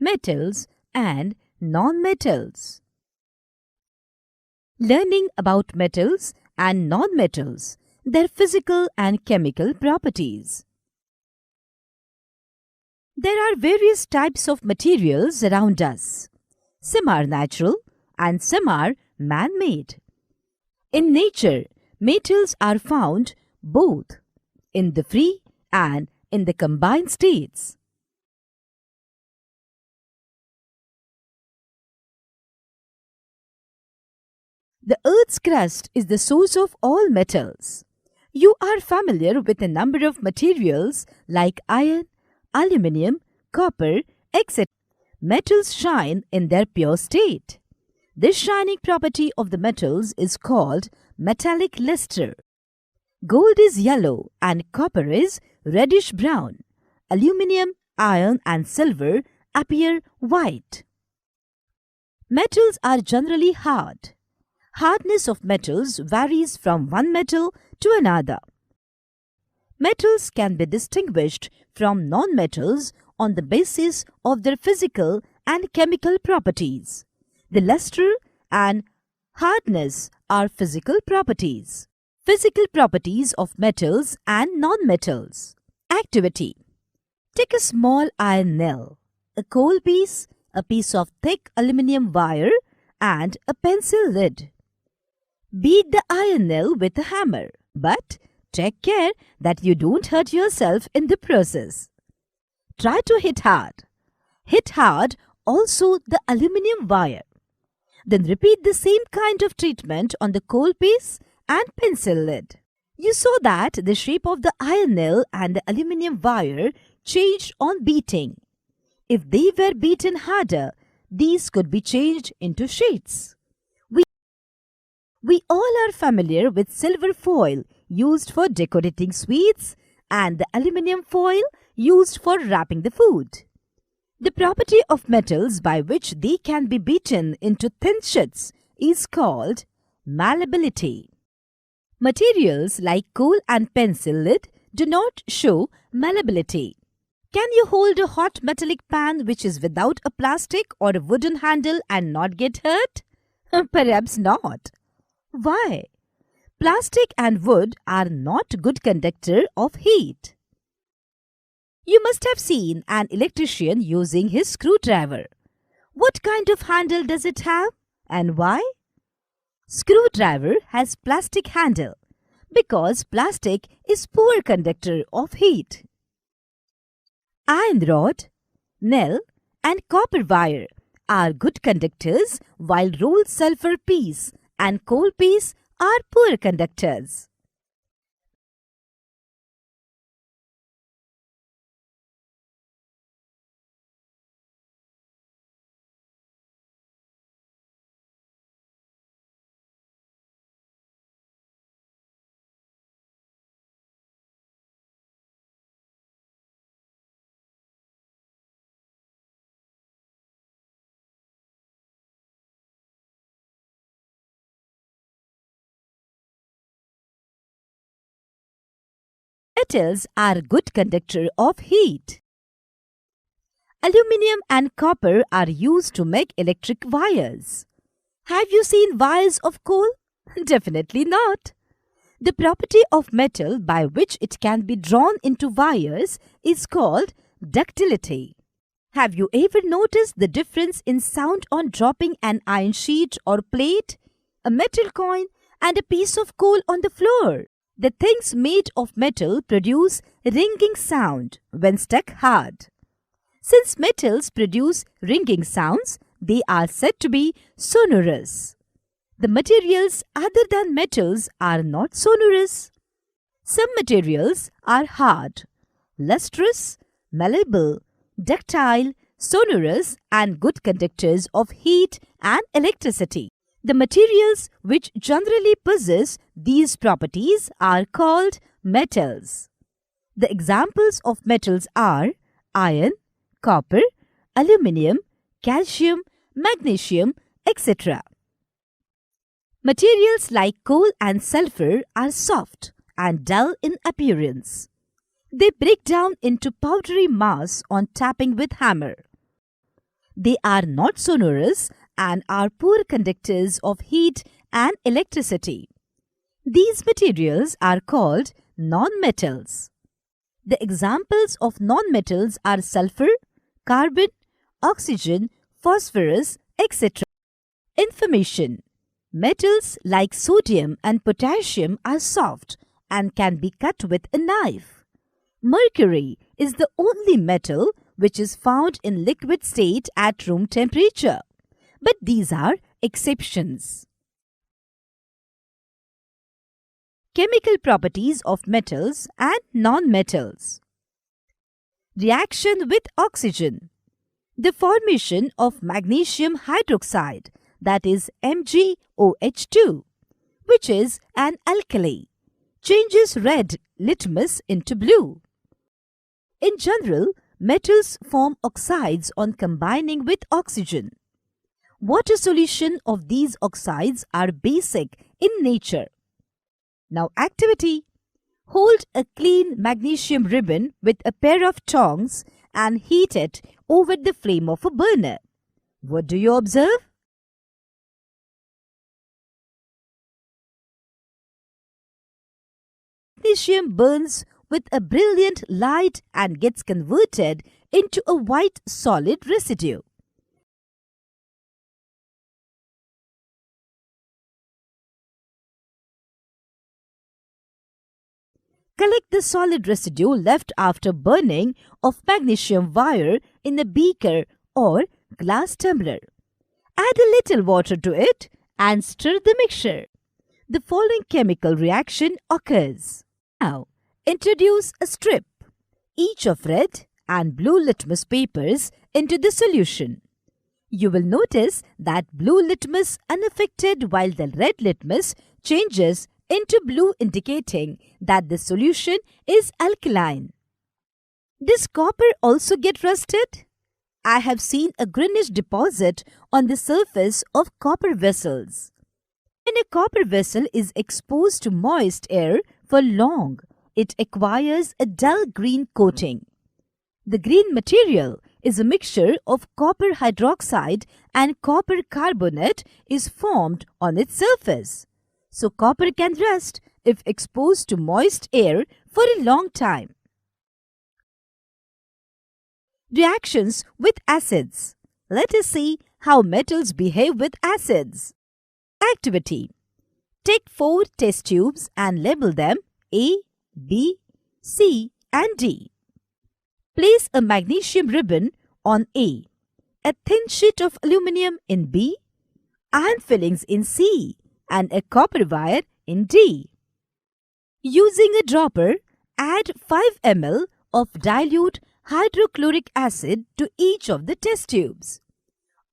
metals and non-metals. Learning about metals and non-metals, their physical and chemical properties. There are various types of materials around us. Some are natural and some are man-made. In nature, metals are found both in the free and in the combined states. The Earth's crust is the source of all metals. You are familiar with a number of materials like iron, aluminium, copper, etc. Metals shine in their pure state. This shining property of the metals is called metallic luster. Gold is yellow and copper is reddish-brown. Aluminium, iron and silver appear white. Metals are generally hard. Hardness of metals varies from one metal to another. Metals can be distinguished from non-metals on the basis of their physical and chemical properties. The luster and hardness are physical properties. Physical properties of metals and non-metals. Activity. Take a small iron nail, a coal piece, a piece of thick aluminium wire, and a pencil lid. Beat the iron nail with a hammer, but take care that you don't hurt yourself in the process. Try to hit hard. Hit hard also the aluminium wire. Then repeat the same kind of treatment on the coal piece and pencil lid. You saw that the shape of the iron nail and the aluminium wire changed on beating. If they were beaten harder, these could be changed into shades. We all are familiar with silver foil used for decorating sweets and the aluminium foil used for wrapping the food. The property of metals by which they can be beaten into thin sheets is called malleability. Materials like coal and pencil lid do not show malleability. Can you hold a hot metallic pan which is without a plastic or a wooden handle and not get hurt? Perhaps not. Why? Plastic and wood are not good conductor of heat. You must have seen an electrician using his screwdriver. What kind of handle does it have and why? Screwdriver has plastic handle because plastic is poor conductor of heat. Iron rod, nail and copper wire are good conductors while rolled sulfur piece and coal piece are poor conductors. Metals are good conductor of heat. Aluminium and copper are used to make electric wires. Have you seen wires of coal? Definitely not. The property of metal by which it can be drawn into wires is called ductility. Have you ever noticed the difference in sound on dropping an iron sheet or plate, a metal coin, and a piece of coal on the floor? The things made of metal produce ringing sound when stuck hard. Since metals produce ringing sounds, they are said to be sonorous. The materials other than metals are not sonorous. Some materials are hard, lustrous, malleable, ductile, sonorous, and good conductors of heat and electricity. The materials which generally possess these properties are called metals. The examples of metals are iron, copper, aluminium, calcium, magnesium, etc. Materials like coal and sulfur are soft and dull in appearance. They break down into powdery mass on tapping with hammer. They are not sonorous and are poor conductors of heat and electricity. These materials are called nonmetals. The examples of nonmetals are sulfur, carbon, oxygen, phosphorus, etc. Information. Metals like sodium and potassium are soft and can be cut with a knife. Mercury is the only metal which is found in liquid state at room temperature. But these are exceptions. Chemical properties of metals and nonmetals. Reaction with oxygen. The formation of magnesium hydroxide, that is MgOH2, which is an alkali, changes red litmus into blue. In general, metals form oxides on combining with oxygen. Water solution of these oxides are basic in nature. Now activity. Hold a clean magnesium ribbon with a pair of tongs and heat it over the flame of a burner. What do you observe? Magnesium burns with a brilliant light and gets converted into a white solid residue. Collect the solid residue left after burning of magnesium wire in a beaker or glass tumbler. Add a little water to it and stir the mixture. The following chemical reaction occurs. Now, introduce a strip, each of red and blue litmus papers into the solution. You will notice that blue litmus unaffected while the red litmus changes into blue, indicating that the solution is alkaline. Does copper also get rusted? I have seen a greenish deposit on the surface of copper vessels. When a copper vessel is exposed to moist air for long, it acquires a dull green coating. The green material is a mixture of copper hydroxide and copper carbonate is formed on its surface. So copper can rust if exposed to moist air for a long time. Reactions with acids. Let us see how metals behave with acids. Activity. Take 4 test tubes and label them A, B, C and D. Place a magnesium ribbon on A, a thin sheet of aluminium in B, iron fillings in C, and a copper wire in D. Using a dropper, add 5 ml of dilute hydrochloric acid to each of the test tubes.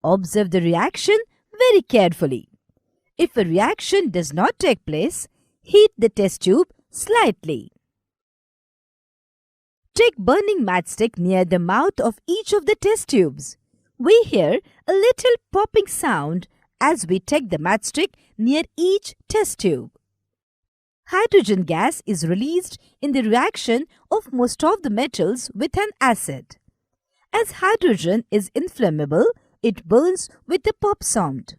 Observe the reaction very carefully. If a reaction does not take place, heat the test tube slightly. Take burning matchstick near the mouth of each of the test tubes. We hear a little popping sound as we take the matchstick near each test tube. Hydrogen gas is released in the reaction of most of the metals with an acid. As hydrogen is inflammable, it burns with a pop sound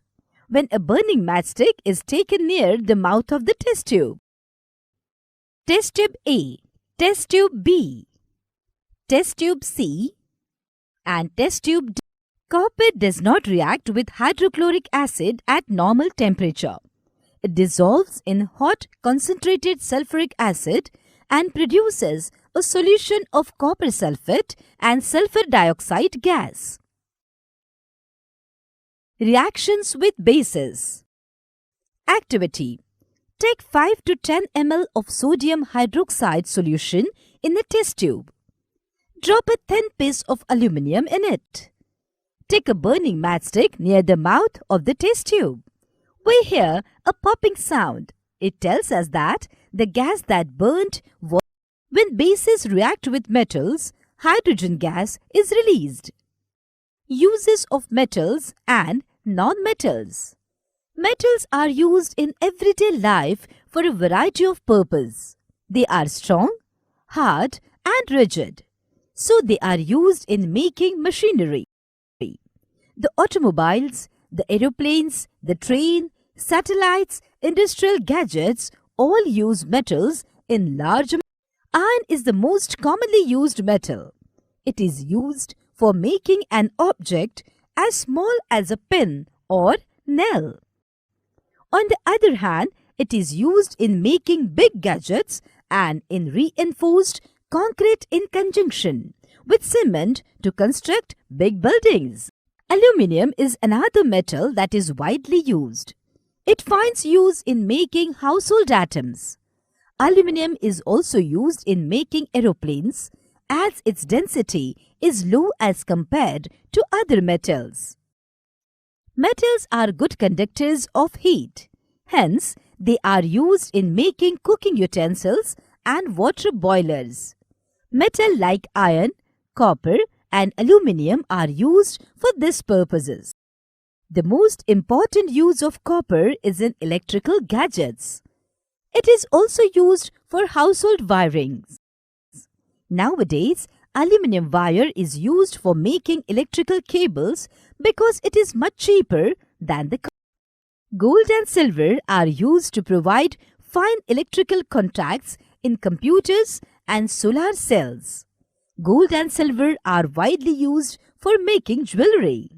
when a burning matchstick is taken near the mouth of the test tube. Test tube A, test tube B, test tube C and test tube D. Copper does not react with hydrochloric acid at normal temperature. It dissolves in hot concentrated sulfuric acid and produces a solution of copper sulfate and sulfur dioxide gas. Reactions with bases. Activity. Take 5 to 10 ml of sodium hydroxide solution in a test tube. Drop a thin piece of aluminium in it. Take a burning matchstick near the mouth of the test tube. We hear a popping sound. It tells us that the gas that burnt was. When bases react with metals, hydrogen gas is released. Uses of metals and non-metals. Metals are used in everyday life for a variety of purposes. They are strong, hard and rigid. So they are used in making machinery. The automobiles, the aeroplanes, the train, satellites, industrial gadgets all use metals in large amounts. Iron is the most commonly used metal. It is used for making an object as small as a pin or nail. On the other hand, it is used in making big gadgets and in reinforced concrete in conjunction with cement to construct big buildings. Aluminium is another metal that is widely used. It finds use in making household items. Aluminium is also used in making aeroplanes as its density is low as compared to other metals. Metals are good conductors of heat. Hence, they are used in making cooking utensils and water boilers. Metal like iron, copper, and aluminium are used for these purposes. The most important use of copper is in electrical gadgets. It is also used for household wiring. Nowadays, aluminium wire is used for making electrical cables because it is much cheaper than the copper. Gold and silver are used to provide fine electrical contacts in computers and solar cells. Gold and silver are widely used for making jewelry.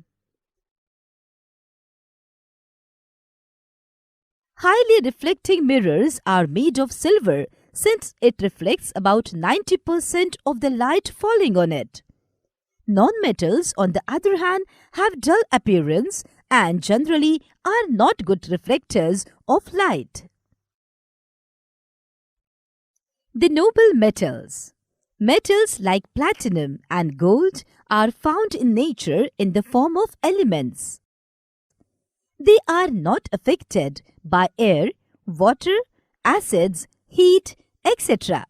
Highly reflecting mirrors are made of silver since it reflects about 90% of the light falling on it. Non-metals, on the other hand, have dull appearance and generally are not good reflectors of light. The noble metals. Metals like platinum and gold are found in nature in the form of elements. They are not affected by air, water, acids, heat, etc.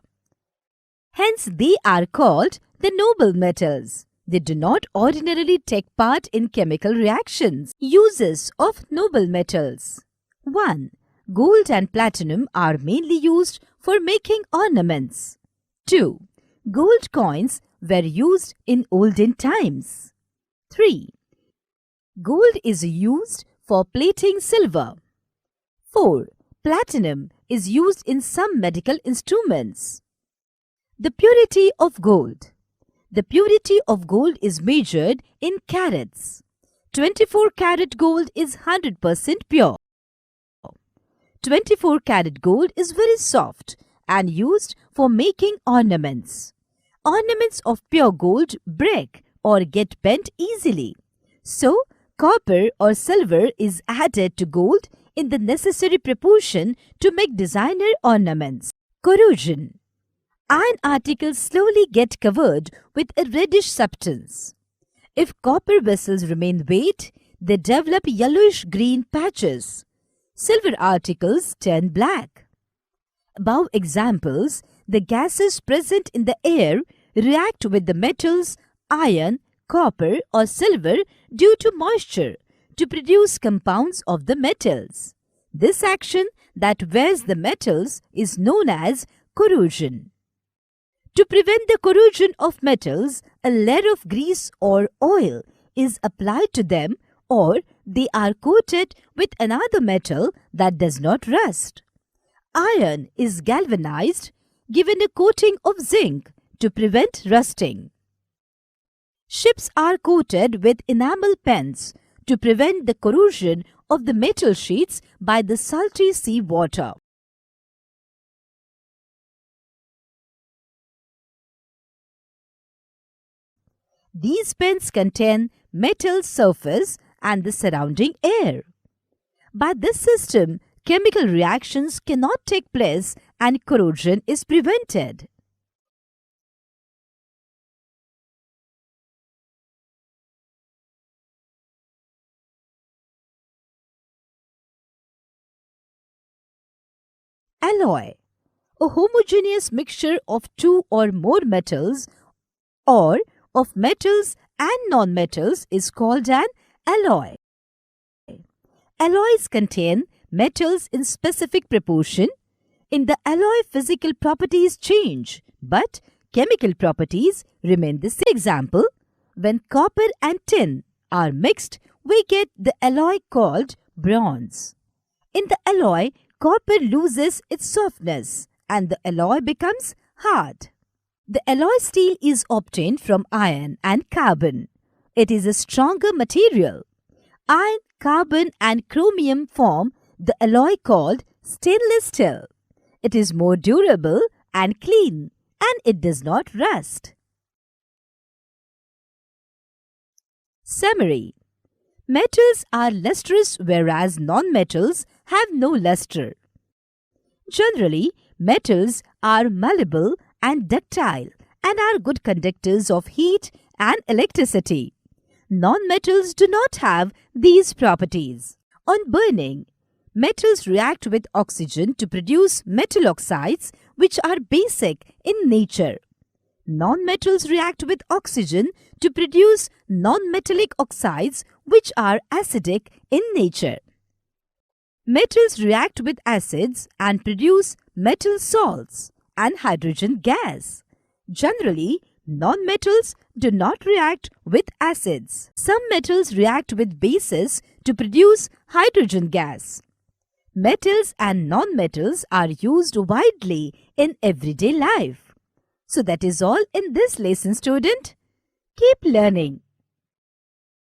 Hence, they are called the noble metals. They do not ordinarily take part in chemical reactions. Uses of noble metals. 1. Gold and platinum are mainly used for making ornaments. 2. Gold coins were used in olden times. 3. Gold is used for plating silver. 4. Platinum is used in some medical instruments. The purity of gold. The purity of gold is measured in carats. 24-carat gold is 100% pure. 24-carat gold is very soft and used for making ornaments. Ornaments of pure gold break or get bent easily. So, copper or silver is added to gold in the necessary proportion to make designer ornaments. Corrosion. Iron articles slowly get covered with a reddish substance. If copper vessels remain wet, they develop yellowish-green patches. Silver articles turn black. Above examples, the gases present in the air react with the metals iron, copper or silver due to moisture to produce compounds of the metals. This action that wears the metals is known as corrosion. To prevent the corrosion of metals, a layer of grease or oil is applied to them or they are coated with another metal that does not rust. Iron is galvanized, given a coating of zinc to prevent rusting. Ships are coated with enamel paints to prevent the corrosion of the metal sheets by the salty sea water. These paints contain metal surface and the surrounding air. By this system, chemical reactions cannot take place and corrosion is prevented. Alloy. A homogeneous mixture of two or more metals or of metals and non-metals is called an alloy. Alloys contain metals in specific proportion. In the alloy, physical properties change, but chemical properties remain the same. Example, when copper and tin are mixed, we get the alloy called bronze. In the alloy, copper loses its softness and the alloy becomes hard. The alloy steel is obtained from iron and carbon. It is a stronger material. Iron, carbon and chromium form the alloy called stainless steel. It is more durable and clean, and it does not rust. Summary: metals are lustrous whereas non-metals have no luster. Generally, metals are malleable and ductile and are good conductors of heat and electricity. Non-metals do not have these properties. On burning, metals react with oxygen to produce metal oxides, which are basic in nature. Non-metals react with oxygen to produce non-metallic oxides, which are acidic in nature. Metals react with acids and produce metal salts and hydrogen gas. Generally, non-metals do not react with acids. Some metals react with bases to produce hydrogen gas. Metals and non-metals are used widely in everyday life. So that is all in this lesson, student. Keep learning.